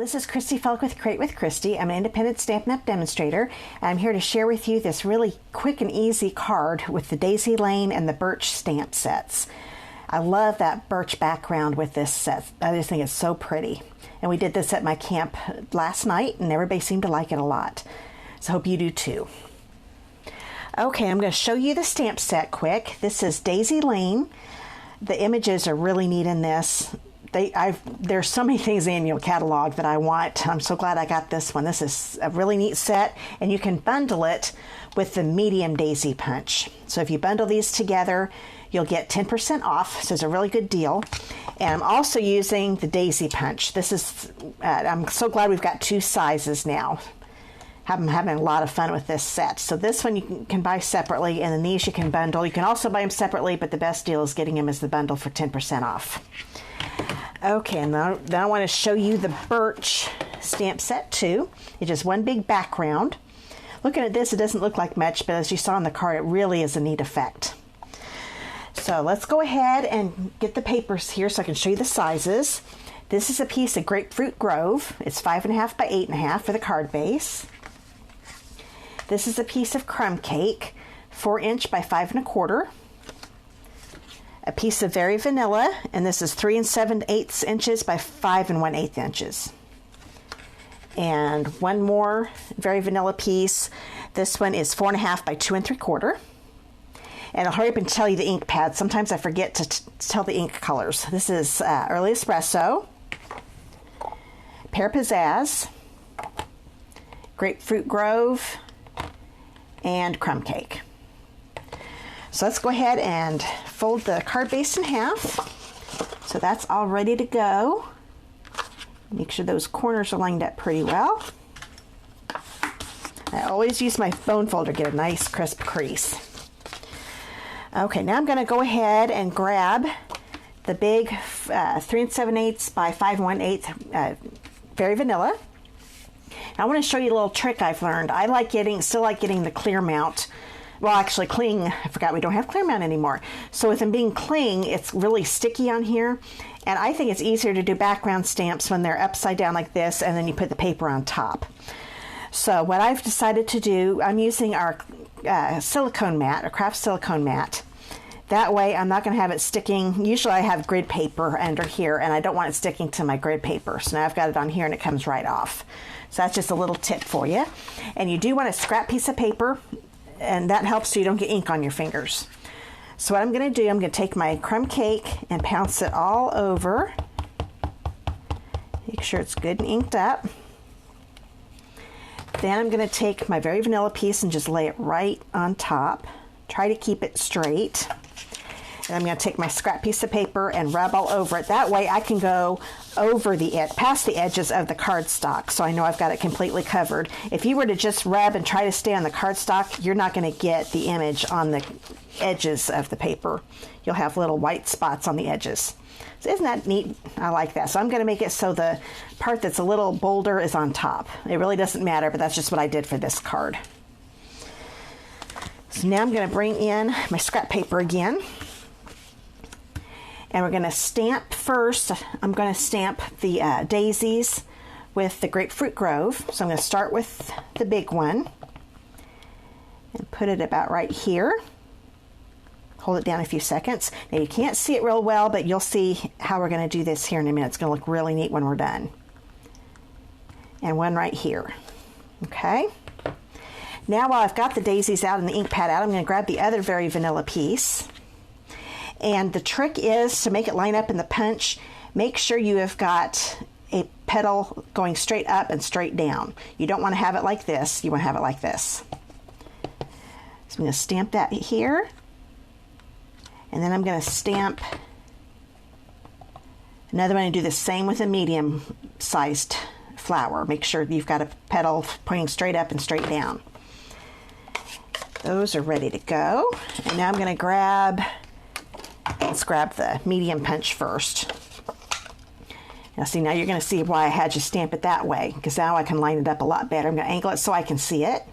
This is Christy Fulk with Create with Christy. I'm an independent Stampin' Up! Demonstrator, and I'm here to share with you this really quick and easy card with the Daisy Lane and the Birch stamp sets. I love that Birch background with this set. I just think it's so pretty. And we did this at my camp last night, and everybody seemed to like it a lot. So I hope you do too. Okay, I'm going to show you the stamp set quick. This is Daisy Lane. The images are really neat in this. There's so many things in your catalog that I want. I'm so glad I got this one. This is a really neat set, and you can bundle it with the medium daisy punch. So if you bundle these together, you'll get 10% off. So it's a really good deal. And I'm also using the daisy punch. This is, I'm so glad we've got two sizes now. I'm having a lot of fun with this set. So this one you can buy separately, and then these you can bundle. You can also buy them separately, but the best deal is getting them as the bundle for 10% off. Okay, and now I want to show you the Birch stamp set too. It's just one big background. Looking at this, it doesn't look like much, but as you saw in the card, it really is a neat effect. So let's go ahead and get the papers here so I can show you the sizes. This is a piece of Grapefruit Grove. It's 5.5 by 8.5 for the card base. This is a piece of Crumb Cake, 4" by 5 1/4. A piece of Very Vanilla, and this is 3 7/8 inches by 5 1/8 inches. And one more Very Vanilla piece. This one is 4.5 by 2 3/4. And I'll hurry up and tell you the ink pad. Sometimes I forget to tell the ink colors. This is Early Espresso, Pear Pizzazz, Grapefruit Grove, and Crumb Cake. So let's go ahead and fold the card base in half. So that's all ready to go. Make sure those corners are lined up pretty well. I always use my bone folder to get a nice crisp crease. Okay, now I'm going to go ahead and grab the big 3 7/8 by 5 1/8 Very Vanilla. Now I want to show you a little trick I've learned. I still like getting the clear mount. Well, actually, cling, I forgot we don't have clear mount anymore. So with them being cling, it's really sticky on here. And I think it's easier to do background stamps when they're upside down like this, and then you put the paper on top. So what I've decided to do, I'm using our silicone mat, a craft silicone mat. That way I'm not going to have it sticking. Usually I have grid paper under here, and I don't want it sticking to my grid paper. So now I've got it on here and it comes right off. So that's just a little tip for you. And you do want a scrap piece of paper, and that helps so you don't get ink on your fingers. So what I'm going to do, I'm going to take my Crumb Cake and pounce it all over. Make sure it's good and inked up. Then I'm going to take my Very Vanilla piece and just lay it right on top. Try to keep it straight. And I'm going to take my scrap piece of paper and rub all over it. That way I can go over the edge, past the edges of the cardstock, so I know I've got it completely covered. If you were to just rub and try to stay on the cardstock, you're not going to get the image on the edges of the paper. You'll have little white spots on the edges. So isn't that neat? I like that. So I'm going to make it so the part that's a little bolder is on top. It really doesn't matter, but that's just what I did for this card. So now I'm going to bring in my scrap paper again. And we're going to stamp first. I'm going to stamp the daisies with the Grapefruit Grove. So I'm going to start with the big one and put it about right here. Hold it down a few seconds. Now you can't see it real well, but you'll see how we're going to do this here in a minute. It's going to look really neat when we're done. And one right here. Okay. Now while I've got the daisies out and the ink pad out, I'm going to grab the other Very Vanilla piece. And the trick is to make it line up in the punch. Make sure you have got a petal going straight up and straight down. You don't want to have it like this. You want to have it like this. So I'm going to stamp that here. And then I'm going to stamp another one and do the same with a medium-sized flower. Make sure you've got a petal pointing straight up and straight down. Those are ready to go. And now I'm going to let's grab the medium punch first. Now see, now you're going to see why I had you stamp it that way, because now I can line it up a lot better. I'm going to angle it so I can see it.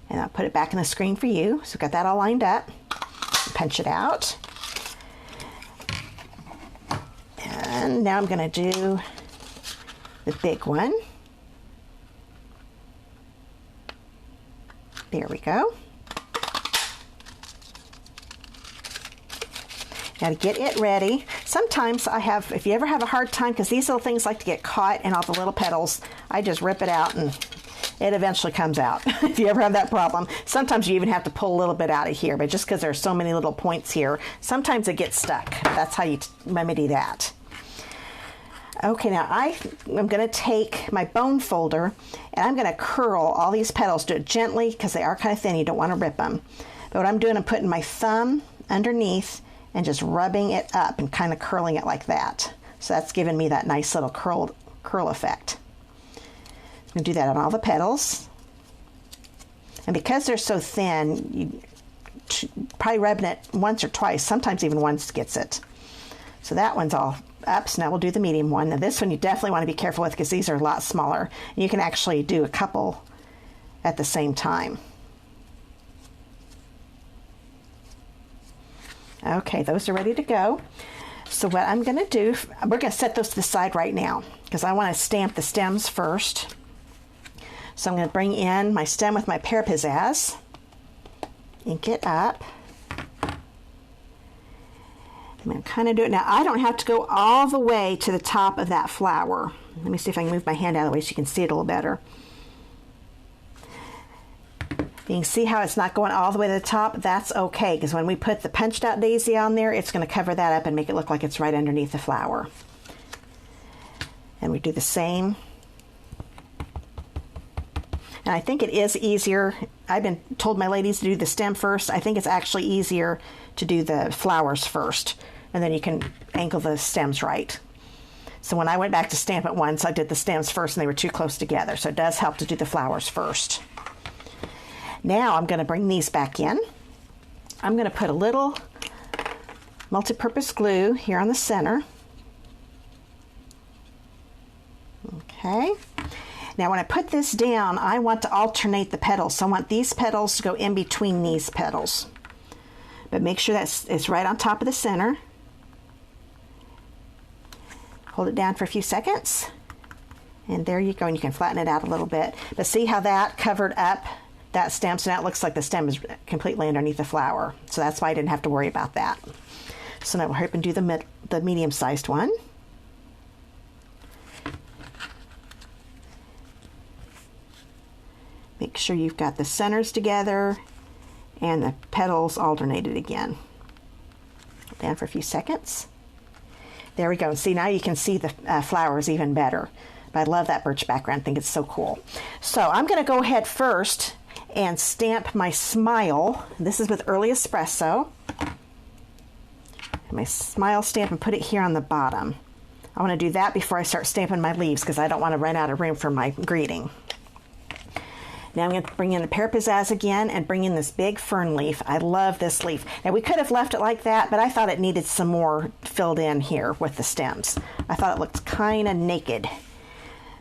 And I'll put it back in the screen for you. So got that all lined up. Punch it out. And now I'm going to do the big one. There we go. Now to get it ready, sometimes if you ever have a hard time, because these little things like to get caught in all the little petals, I just rip it out and it eventually comes out. If you ever have that problem, sometimes you even have to pull a little bit out of here, but just because there's so many little points here, sometimes it gets stuck. That's how you remedy that. Okay, now I'm going to take my bone folder and I'm going to curl all these petals. Do it gently because they are kind of thin. You don't want to rip them. But what I'm doing, I'm putting my thumb underneath and just rubbing it up and kind of curling it like that. So that's giving me that nice little curl effect. I'm going to do that on all the petals. And because they're so thin, you probably rubbing it once or twice, sometimes even once gets it. So that one's all up, so now we'll do the medium one. Now this one you definitely want to be careful with because these are a lot smaller. You can actually do a couple at the same time. Okay, those are ready to go. So what I'm going to do, we're going to set those to the side right now because I want to stamp the stems first. So I'm going to bring in my stem with my pear pizzazz, ink it up. I'm going to kind of do it. Now I don't have to go all the way to the top of that flower. Let me see if I can move my hand out of the way so you can see it a little better. You can see how it's not going all the way to the top. That's okay, because when we put the punched out daisy on there, it's going to cover that up and make it look like it's right underneath the flower. And we do the same. And I think it is easier. I've been told my ladies to do the stem first. I think it's actually easier to do the flowers first, and then you can angle the stems right. So when I went back to stamp it once, I did the stems first and they were too close together. So it does help to do the flowers first. Now I'm going to bring these back in. I'm going to put a little multi-purpose glue here on the center. Okay. Now when I put this down, I want to alternate the petals. So I want these petals to go in between these petals. But make sure that it's right on top of the center. Hold it down for a few seconds. And there you go. And you can flatten it out a little bit. But see how that covered up that stem? So now it looks like the stem is completely underneath the flower. So that's why I didn't have to worry about that. So now we'll hurry up and do the medium-sized one. Make sure you've got the centers together and the petals alternated again. Down for a few seconds. There we go. See, now you can see the flowers even better. But I love that birch background. I think it's so cool. So I'm going to go ahead first and stamp my smile. This is with Early Espresso. My smile stamp and put it here on the bottom. I want to do that before I start stamping my leaves because I don't want to run out of room for my greeting. Now I'm going to bring in the pear pizzazz again and bring in this big fern leaf. I love this leaf. Now we could have left it like that, but I thought it needed some more filled in here with the stems. I thought it looked kind of naked.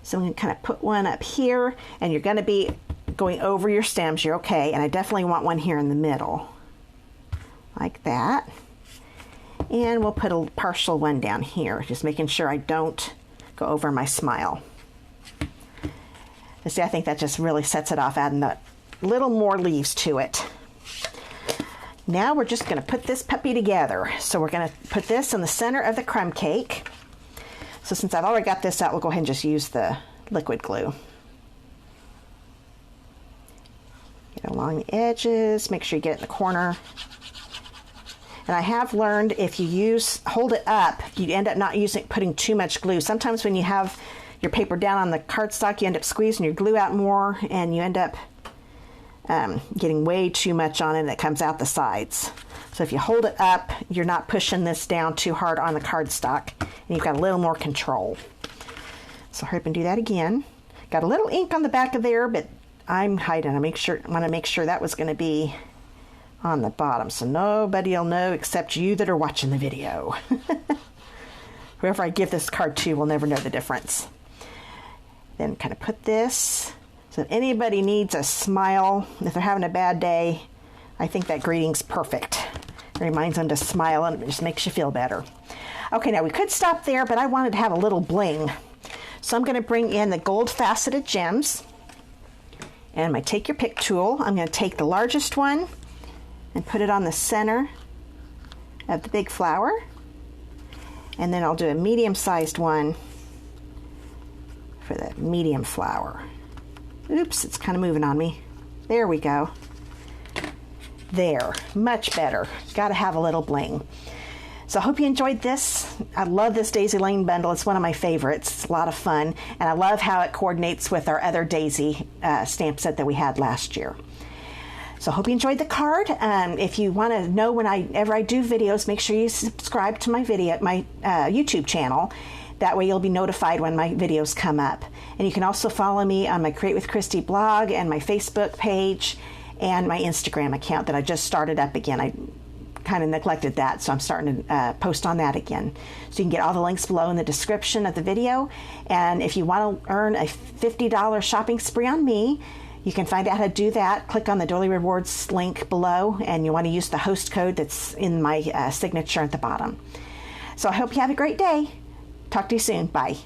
So I'm going to kind of put one up here, and you're going to be going over your stems. You're okay. And I definitely want one here in the middle. Like that. And we'll put a partial one down here, just making sure I don't go over my smile. And see, I think that just really sets it off, adding a little more leaves to it. Now we're just going to put this puppy together. So we're going to put this in the center of the crumb cake. So since I've already got this out, we'll go ahead and just use the liquid glue. Get along the edges, make sure you get it in the corner. And I have learned if you hold it up, you end up not putting too much glue. Sometimes when you have your paper down on the cardstock, you end up squeezing your glue out more, and you end up getting way too much on it, and it comes out the sides. So if you hold it up, you're not pushing this down too hard on the cardstock, and you've got a little more control. So hurry up and do that again. Got a little ink on the back of there, but I'm hiding. I want to make sure that was going to be on the bottom, so nobody will know except you that are watching the video. Whoever I give this card to will never know the difference. Then kind of put this, so if anybody needs a smile, if they're having a bad day, I think that greeting's perfect. It reminds them to smile, and it just makes you feel better. Okay, now we could stop there, but I wanted to have a little bling. So I'm going to bring in the gold faceted gems. And my take your pick tool, I'm going to take the largest one and put it on the center of the big flower. And then I'll do a medium-sized one for the medium flower. Oops, it's kind of moving on me. There we go. There, much better. Got to have a little bling. So I hope you enjoyed this. I love this Daisy Lane bundle. It's one of my favorites. It's a lot of fun. And I love how it coordinates with our other Daisy stamp set that we had last year. So I hope you enjoyed the card. If you want to know whenever I do videos, make sure you subscribe to my YouTube channel. That way you'll be notified when my videos come up. And you can also follow me on my Create with Christy blog and my Facebook page and my Instagram account that I just started up again. I kind of neglected that, so I'm starting to post on that again. So you can get all the links below in the description of the video. And if you want to earn a $50 shopping spree on me, you can find out how to do that. Click on the Doily Rewards link below, and you want to use the host code that's in my signature at the bottom. So I hope you have a great day. Talk to you soon. Bye.